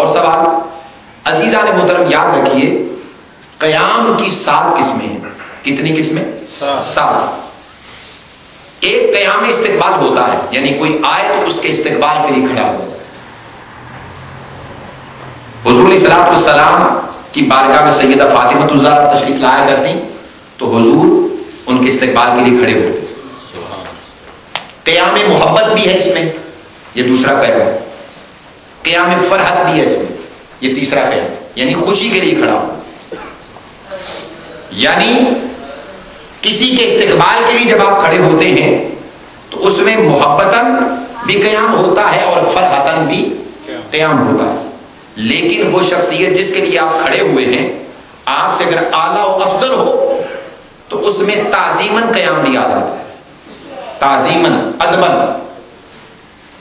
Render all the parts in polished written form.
اور سوال عزیزان محترم یاد رکھیے، قیام کی 7 قسمیں ہیں. کتنی قسمیں؟ 7. ایک قیام استقبال ہوتا ہے، یعنی کوئی آئے تو اس کے استقبال کے لیے کھڑا ہوتا ہے. حضور علیہ الصلوۃ والسلام کی بارگاہ میں سیدہ فاطمہ الزہرا تشریف لایا کرتی تو حضور ان کے استقبال کے لیے کھڑے ہوتے. قیام محبت بھی ہے اس میں، یہ دوسرا قیام ہے. قیام فرحت بھی ہے اس میں، یہ تیسرا قیام، یعنی خوشی کے لیے کھڑا ہو. یعنی کسی کے استقبال کے لیے جب آپ کھڑے ہوتے ہیں تو اس میں محبتاً بھی قیام ہوتا ہے اور فرحتاً بھی قیام ہوتا ہے. لیکن وہ شخصیت جس کے لیے آپ کھڑے ہوئے ہیں، آپ سے اگر اعلیٰ و افضل ہو تو اس میں تعظیماً قیام بھی آ جاتا ہے. تعظیماً ادباً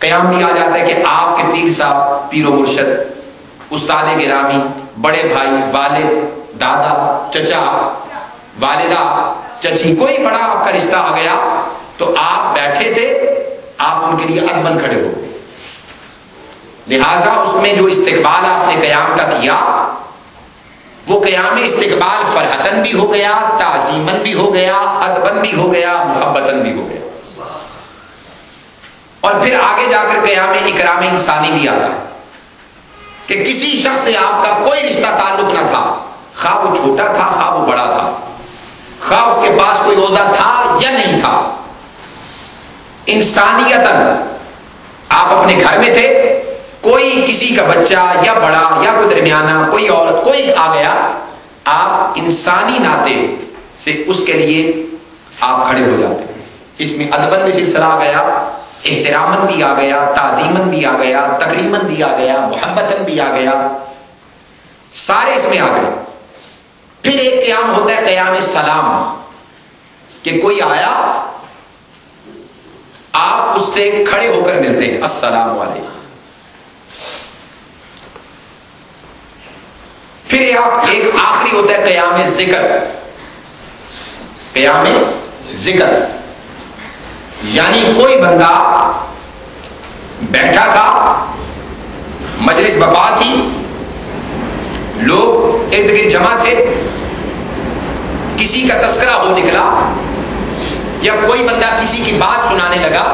قیام بھی آ جاتا ہے کہ آپ کے پیر صاحب، پیر و مرشد، استاد گرامی، بڑے بھائی، والد، دادا، چچا، والدہ، چچی، کوئی بڑا آپ کا رشتہ آ گیا تو آپ بیٹھے تھے، آپ ان کے لیے ادباً کھڑے ہو. لہذا اس میں جو استقبال آپ نے قیام کا کیا وہ قیام استقبال فرحتاً بھی ہو گیا، تعظیماً بھی ہو گیا، ادباً بھی ہو گیا، محبتاً بھی ہو گیا. اور پھر آگے جا کر قیام اکرام انسانی بھی آتا ہے کہ کسی شخص سے آپ کا کوئی رشتہ تعلق نہ تھا، خواہ وہ چھوٹا تھا خواہ وہ بڑا تھا، خواہ اس کے پاس کوئی عہدہ تھا یا نہیں تھا، انسانیتاً آپ اپنے گھر میں تھے، کوئی کسی کا بچہ یا بڑا یا کوئی درمیانہ کوئی اور کوئی آ گیا، آپ انسانی ناطے سے اس کے لیے آپ کھڑے ہو جاتے ہیں. اس میں ادباً بھی سلسلہ آ گیا، احتراماً بھی آ گیا، تعظیماً بھی آ گیا، تکریماً بھی آ گیا، محبتاً بھی آ گیا، سارے اس میں آ گئے. پھر ایک قیام ہوتا ہے قیام سلام، کہ کوئی آیا آپ اس سے کھڑے ہو کر ملتے ہیں، السلام علیکم. پھر ایک آخری ہوتا ہے قیام ذکر. قیام ذکر یعنی کوئی بندہ بیٹھا تھا، مجلس بپا تھی، لوگ ارد گرد جمع تھے، کسی کا تذکرہ ہو نکلا یا کوئی بندہ کسی کی بات سنانے لگا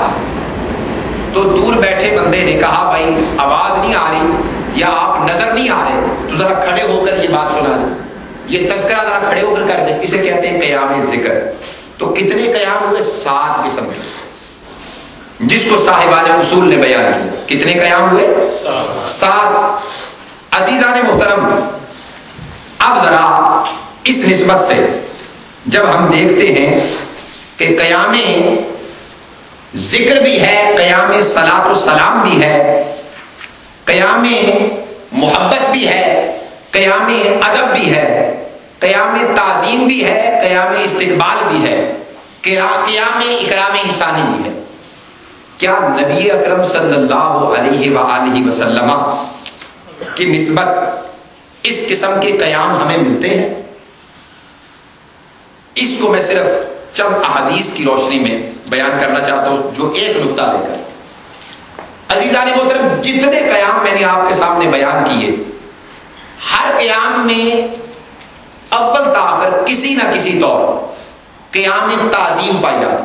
تو دور بیٹھے بندے نے کہا بھائی آواز نہیں آ رہی یا آپ نظر نہیں آ رہے تو ذرا کھڑے ہو کر یہ بات سنا دیں، یہ تذکرہ ذرا کھڑے ہو کر دیں. اسے کہتے ہیں قیام ذکر. تو کتنے قیام ہوئے؟ 7 قسم کے، جس کو صاحبان اصول نے بیان کیا. کتنے قیام ہوئے؟ 7. عزیزان محترم، اب ذرا اس نسبت سے جب ہم دیکھتے ہیں کہ قیام ذکر بھی ہے، قیام صلاۃ و سلام بھی ہے، قیام محبت بھی ہے، قیام ادب بھی ہے، قیام تعظیم بھی ہے، قیام استقبال بھی ہے، قیام اکرام انسانی بھی ہے. کیا نبی اکرم صلی اللہ علیہ وآلہ وسلم کی نسبت اس قسم کے قیام ہمیں ملتے ہیں؟ اس کو میں صرف چند احادیث کی روشنی میں بیان کرنا چاہتا ہوں، جو ایک نقطہ دے کر. عزیزان محترم، جتنے قیام میں نے آپ کے سامنے بیان کیے، ہر قیام میں اول تاخر کسی نہ کسی طور قیام تعظیم پائی جاتی،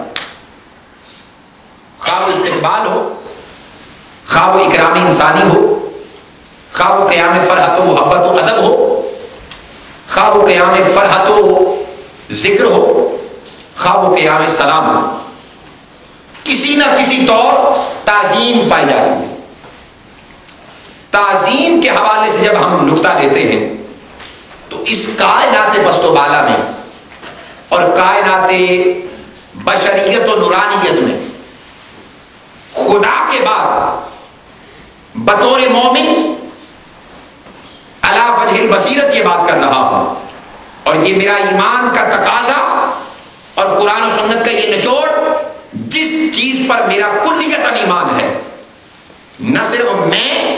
خواہ وہ استقبال ہو، خواہ وہ اکرام انسانی ہو، خواہ وہ قیام فرحت و محبت و ادب ہو، خواہ وہ قیام فرحت و ذکر ہو، خواہ وہ قیام سلام ہو، کسی نہ کسی طور تعظیم پائی جاتی ہے. تعظیم کے حوالے سے جب ہم نقطہ لیتے ہیں تو اس کائنات پست و بالا میں اور کائنات بشریت و نورانیت میں خدا کے بعد بطور مومن علی وجہ البصیرت یہ بات کر رہا ہوں، اور یہ میرا ایمان کا تقاضا اور قرآن و سنت کا یہ نچوڑ، جس چیز پر میرا کلیتاً ایمان ہے، نہ صرف میں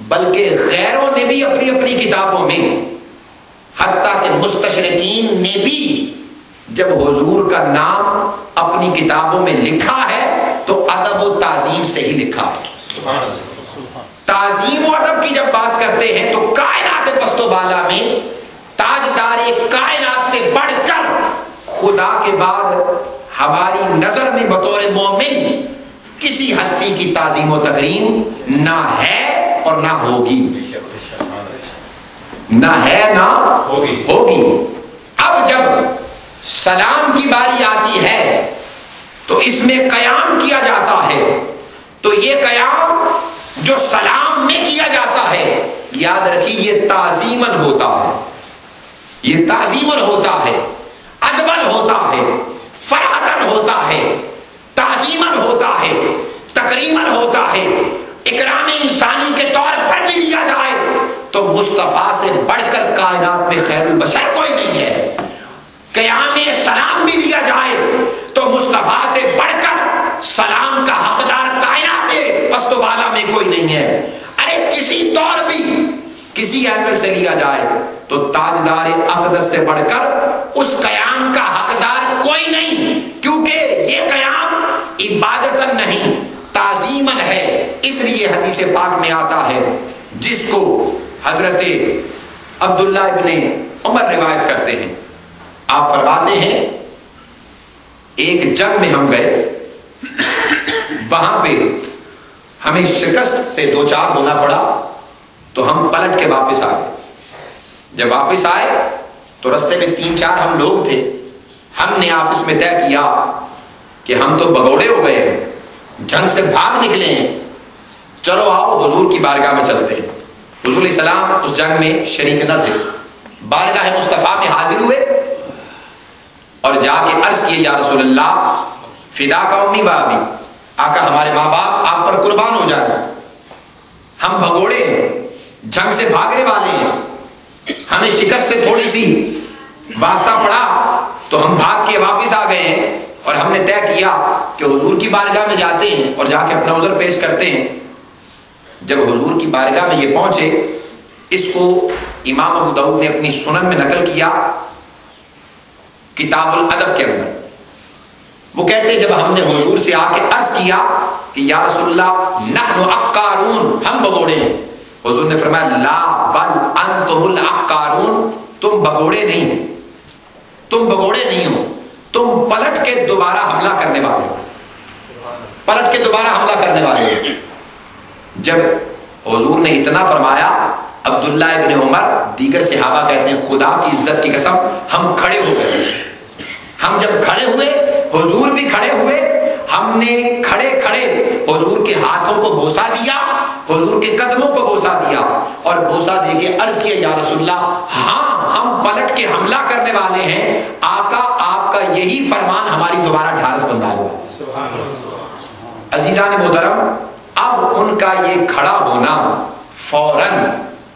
بلکہ غیروں نے بھی اپنی اپنی کتابوں میں، حتیٰ کہ مستشرقین نے بھی جب حضور کا نام اپنی کتابوں میں لکھا ہے تو ادب و تعظیم سے ہی لکھا ہے. تعظیم و ادب کی جب بات کرتے میں تاجدار کائنات سے بڑھ کر خدا کے بعد ہماری نظر میں بطور مومن کسی ہستی کی تعظیم و تکریم نہ ہے اور نہ ہوگی، نہ ہے نہ ہوگی۔ اب جب سلام کی باری آتی ہے تو اس میں قیام کیا جاتا ہے، تو یہ قیام جو سلام میں کیا جاتا ہے یاد رکھیے یہ تعظیماً ہوتا ہے، یہ تعظیماً ہوتا ہے، ادباً ہوتا ہے، فرحتاً ہوتا ہے، تعظیماً ہوتا ہے، تکریماً ہوتا ہے، اکرام انسانی کے طور پر بھی لیا جائے تو مصطفیٰ سے بڑھ کر کائنات میں خیر البشر کوئی نہیں ہے۔ قیام سلام بھی لیا جائے تو مصطفیٰ سے بڑھ کر سلام کا حقدار کائنات پست و بالا میں کوئی نہیں ہے۔ ارے کسی طور بھی کسی اینگل سے لیا جائے تو تاجدار اقدس سے بڑھ کر اس قیام کا حقدار کوئی نہیں، کیونکہ یہ قیام عبادتاً نہیں تعظیماً ہے۔ اس لیے حدیث پاک میں آتا ہے جس کو حضرت عبداللہ ابن عمر روایت کرتے ہیں، آپ فرماتے ہیں ایک جنگ میں ہم گئے، وہاں پہ ہمیں شکست سے دوچار ہونا پڑا تو ہم پلٹ کے واپس آ گئے۔ جب واپس آئے تو رستے میں 3-4 ہم لوگ تھے، ہم نے آپس میں طے کیا کہ ہم تو بگوڑے ہو گئے ہیں، جنگ سے بھاگ نکلے ہیں، چلو آؤ حضور کی بارگاہ میں چلتے ہیں۔ حضور علیہ السلام اس جنگ میں شریک نہ تھے، بارگاہ مصطفیٰ میں حاضر ہوئے اور جا کے عرض کیے یا رسول اللہ فدا کا امی بابی، آقا ہمارے ماں باپ آپ پر قربان ہو جائیں، ہم بھگوڑے ہیں، جنگ سے بھاگنے والے ہیں، ہمیں شکست سے تھوڑی سی واسطہ پڑا تو ہم بھاگ کے واپس آ گئے ہیں، اور ہم نے طے کیا کہ حضور کی بارگاہ میں جاتے ہیں اور جا کے اپنا عذر پیش کرتے ہیں۔ جب حضور کی بارگاہ میں یہ پہنچے، اس کو امام ابو داؤد نے اپنی سنن میں نقل کیا کتاب الادب کے اندر۔ وہ کہتے ہیں جب ہم نے حضور سے آ کے عرض کیا کہ یا رسول اللہ نحن عقارون، ہم بگوڑے ہیں، حضور نے فرمایا لا بل انتم العقارون، تم بگوڑے نہیں ہو، تم بگوڑے نہیں ہو، تم پلٹ کے دوبارہ حملہ کرنے والے ہو، پلٹ کے دوبارہ حملہ کرنے والے ہو۔ جب حضور نے اتنا فرمایا، عبداللہ ابن عمر دیگر صحابہ کہتے ہیں خدا کی عزت کی قسم ہم کھڑے ہو گئے، ہم جب کھڑے ہوئے حضور بھی کھڑے ہوئے، ہم نے کھڑے کھڑے حضور کے ہاتھوں کو بوسا دیا، حضور کے قدموں کو بوسا دیا اور بوسا دے کے عرض کیا یا رسول اللہ ہاں ہم پلٹ کے حملہ کرنے والے ہیں، آقا آپ کا یہی فرمان ہماری دوبارہ ڈھارس بندھا ہوا۔ عزیزان محترم، اب ان کا یہ کھڑا ہونا فوراً،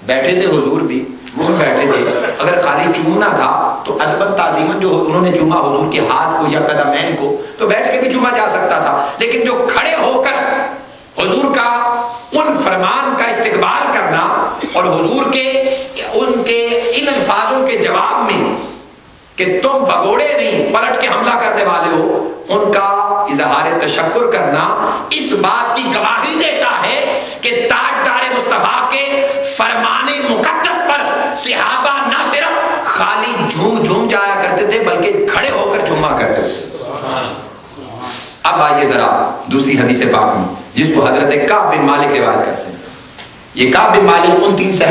بیٹھے تھے حضور بھی، وہ بیٹھے تھے، اگر خالی چومنا تھا تو ادباً تعظیماً جو انہوں نے چوما حضور کے ہاتھ کو یا قدمین کو تو بیٹھ کے بھی چوما جا سکتا تھا، لیکن جو کھڑے ہو کر حضور کا ان فرمان کا استقبال کرنا اور حضور کے ان کے ان الفاظوں کے جواب میں کہ تم بگوڑے نہیں پلٹ کے حملہ کرنے والے ہو، ان کا اظہار تشکر کرنا اس بات کی گواہی دیتا ہے کہ تاجدار مصطفیٰ کے فرمان مقدس پر صحابہ نہ صرف خالی جھوم جھوم جایا کرتے تھے بلکہ کھڑے ہو کر جھوما کرتے تھے۔ اب آئیے ذرا دوسری حدیث پاک میں جس کو حضرت کعب بن مالک روایت کرتے ہیں۔ یہ کعب بن مالک ان 3 صحابہ